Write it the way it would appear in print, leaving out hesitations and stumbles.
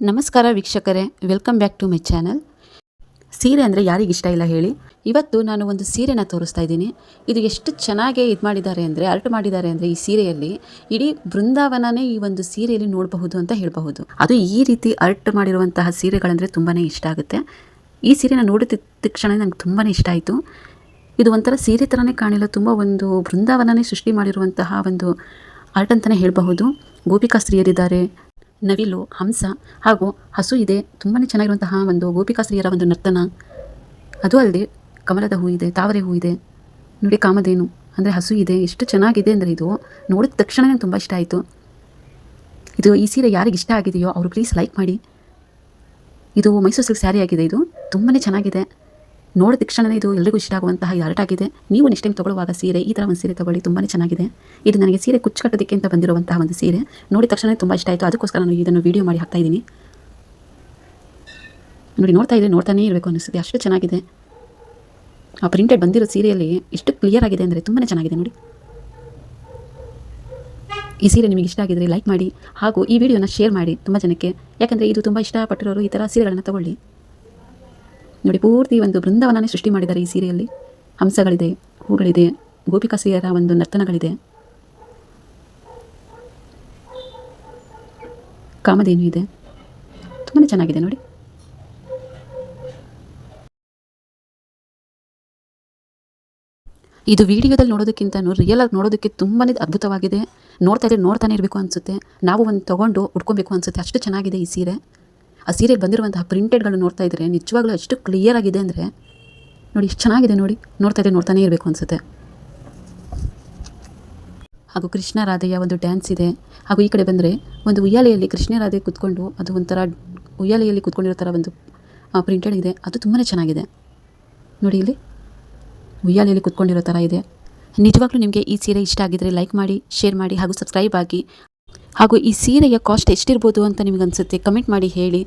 ನಮಸ್ಕಾರ ವೀಕ್ಷಕರೇ, welcome back to my channel. ಸೀರೆ ಅಂದರೆ ಯಾರಿಗಿಷ್ಟ ಇಲ್ಲ ಹೇಳಿ. ಇವತ್ತು ನಾನು ಒಂದು ಸೀರೆನ ತೋರಿಸ್ತಾ ಇದ್ದೀನಿ. ಇದು ಎಷ್ಟು ಚೆನ್ನಾಗಿ ಮಾಡಿದ್ದಾರೆ ಅಂದರೆ, ಆರ್ಟ್ ಮಾಡಿದ್ದಾರೆ ಅಂದರೆ ಈ ಸೀರೆಯಲ್ಲಿ ಇಡೀ ಬೃಂದಾವನನೇ ಈ ಒಂದು ಸೀರೆಯಲ್ಲಿ ನೋಡಬಹುದು ಅಂತ ಹೇಳಬಹುದು. ಅದು ಈ ರೀತಿ ಆರ್ಟ್ ಮಾಡಿರುವಂತಹ ಸೀರೆಗಳಂದರೆ ತುಂಬಾ ಇಷ್ಟ ಆಗುತ್ತೆ. ಈ ಸೀರೆನ ನೋಡಿದ ತಕ್ಷಣ ನನಗೆ ತುಂಬಾ ಇಷ್ಟ ಆಯಿತು. ಇದು ಒಂಥರ ಸೀರೆ ಥರನೇ ಕಾಣಿಲ್ಲ, ತುಂಬ ಒಂದು ಬೃಂದಾವನನೇ ಸೃಷ್ಟಿ ಮಾಡಿರುವಂತಹ ಒಂದು ಆರ್ಟ್ ಅಂತಲೇ ಹೇಳಬಹುದು. ಗೋಪಿಕಾ ಸ್ತ್ರೀಯರಿದ್ದಾರೆ, ನವಿಲು, ಹಂಸ ಹಾಗೂ ಹಸು ಇದೆ. ತುಂಬಾ ಚೆನ್ನಾಗಿರುವಂತಹ ಒಂದು ಗೋಪಿಕಾ ಸ್ತ್ರೀಯರ ಒಂದು ನರ್ತನ. ಅದು ಅಲ್ಲದೆ ಕಮಲದ ಹೂ ಇದೆ, ತಾವರೆ ಹೂ ಇದೆ, ನೋಡಿ ಕಾಮಧೇನು ಅಂದರೆ ಹಸು ಇದೆ. ಎಷ್ಟು ಚೆನ್ನಾಗಿದೆ ಅಂದರೆ ಇದು ನೋಡಿದ ತಕ್ಷಣ ನನಗೆ ತುಂಬ ಇಷ್ಟ ಆಯಿತು. ಈ ಸೀರೆ ಯಾರಿಗೆ ಇಷ್ಟ ಆಗಿದೆಯೋ ಅವರು ಪ್ಲೀಸ್ ಲೈಕ್ ಮಾಡಿ. ಇದು ಮೈಸೂರು ಸಿಲ್ಕ್ ಸ್ಯಾರಿ ಆಗಿದೆ. ಇದು ತುಂಬಾ ಚೆನ್ನಾಗಿದೆ. ನೋಡಿದ ತಕ್ಷಣ ಇದು ಎಲ್ಲರಿಗೂ ಇಷ್ಟ ಆಗುವಂತಹ ಆರ್ಟ್ ಆಗಿದೆ. ನೀವು ನೆಕ್ಸ್ಟ್ ಟೈಮ್ ತೊಗೊಳ್ಳುವಾಗ ಸೀರೆ ಈ ಥರ ಒಂದು ಸೀರೆ ತೊಗೊಳ್ಳಿ, ತುಂಬಾ ಚೆನ್ನಾಗಿದೆ. ಇದು ನನಗೆ ಸೀರೆ ಕುಚ್ಚು ಕಟ್ಟೋದಕ್ಕೆ ಅಂತ ಬಂದಿರುವಂತಹ ಒಂದು ಸೀರೆ. ನೋಡಿದ ತಕ್ಷಣ ತುಂಬ ಇಷ್ಟ ಆಯಿತು. ಅದಕ್ಕೋಸ್ಕರ ನಾನು ಇದನ್ನು ವಿಡಿಯೋ ಮಾಡಿ ಹಾಕ್ತಾ ಇದ್ದೀನಿ. ನೋಡಿ, ನೋಡ್ತಾನೇ ಇರಬೇಕು ಅನ್ನಿಸುತ್ತೆ, ಅಷ್ಟು ಚೆನ್ನಾಗಿದೆ. ಆ ಪ್ರಿಂಟೆಡ್ ಬಂದಿರೋ ಸೀರೆಯಲ್ಲಿ ಎಷ್ಟು ಕ್ಲಿಯರ್ ಆಗಿದೆ ಅಂದರೆ ತುಂಬಾ ಚೆನ್ನಾಗಿದೆ. ನೋಡಿ, ಈ ಸೀರೆ ನಿಮಗೆ ಇಷ್ಟ ಆಗಿದರೆ ಲೈಕ್ ಮಾಡಿ ಹಾಗೂ ಈ ವಿಡಿಯೋನ ಶೇರ್ ಮಾಡಿ ತುಂಬ ಜನಕ್ಕೆ. ಯಾಕಂದರೆ ಇದು ತುಂಬ ಇಷ್ಟಪಟ್ಟಿರೋರು ಈ ಥರ ಸೀರೆಗಳನ್ನು ತಗೊಳ್ಳಿ. ನೋಡಿ, ಪೂರ್ತಿ ಒಂದು ಬೃಂದಾವನನೇ ಸೃಷ್ಟಿ ಮಾಡಿದ್ದಾರೆ ಈ ಸೀರೆಯಲ್ಲಿ. ಹಂಸಗಳಿದೆ, ಹೂಗಳಿದೆ, ಗೋಪಿಕಾ ಸ್ತ್ರೀಯರ ಒಂದು ನರ್ತನಗಳಿದೆ, ಕಾಮಧೇನು ಇದೆ. ತುಂಬಾ ಚೆನ್ನಾಗಿದೆ ನೋಡಿ. ಇದು ವಿಡಿಯೋದಲ್ಲಿ ನೋಡೋದಕ್ಕಿಂತ ರಿಯಲ್ ಆಗಿ ನೋಡೋದಕ್ಕೆ ತುಂಬಾ ಅದ್ಭುತವಾಗಿದೆ. ನೋಡ್ತಾನೆ ಇರಬೇಕು ಅನಿಸುತ್ತೆ. ನಾವು ಒಂದು ತೊಗೊಂಡು ಉಟ್ಕೊಬೇಕು ಅನಿಸುತ್ತೆ, ಅಷ್ಟು ಚೆನ್ನಾಗಿದೆ ಈ ಸೀರೆ. ಆ ಸೀರೆಗೆ ಬಂದಿರುವಂತಹ ಪ್ರಿಂಟೆಡ್ಗಳು ನೋಡ್ತಾ ಇದ್ದರೆ ನಿಜವಾಗ್ಲೂ ಎಷ್ಟು ಕ್ಲಿಯರ್ ಆಗಿದೆ ಅಂದರೆ ನೋಡಿ, ಎಷ್ಟು ಚೆನ್ನಾಗಿದೆ. ನೋಡಿ, ನೋಡ್ತಾನೆ ಇರಬೇಕು ಅನಿಸುತ್ತೆ. ಹಾಗೂ ಕೃಷ್ಣ ರಾಧೆಯ ಒಂದು ಡ್ಯಾನ್ಸ್ ಇದೆ. ಹಾಗೂ ಈ ಕಡೆ ಬಂದರೆ ಒಂದು ಉಯ್ಯಾಲೆಯಲ್ಲಿ ಕೃಷ್ಣ ರಾಧೆ ಕೂತ್ಕೊಂಡು, ಅದು ಒಂಥರ ಉಯ್ಯಾಲೆಯಲ್ಲಿ ಕೂತ್ಕೊಂಡಿರೋ ಥರ ಒಂದು ಪ್ರಿಂಟೆಡ್ ಇದೆ. ಅದು ತುಂಬಾ ಚೆನ್ನಾಗಿದೆ. ನೋಡಿ, ಇಲ್ಲಿ ಉಯ್ಯಾಲೆಯಲ್ಲಿ ಕೂತ್ಕೊಂಡಿರೋ ಥರ ಇದೆ. ನಿಜವಾಗ್ಲೂ ನಿಮಗೆ ಈ ಸೀರೆ ಇಷ್ಟ ಆಗಿದ್ದರೆ ಲೈಕ್ ಮಾಡಿ, ಶೇರ್ ಮಾಡಿ ಹಾಗೂ ಸಬ್ಸ್ಕ್ರೈಬ್ ಆಗಿ. ಹಾಗೂ ಈ ಸೀರೆಯ ಕಾಸ್ಟ್ ಎಷ್ಟಿರ್ಬೋದು ಅಂತ ನಿಮಗೆ ಅನಿಸುತ್ತೆ ಕಮೆಂಟ್ ಮಾಡಿ ಹೇಳಿ.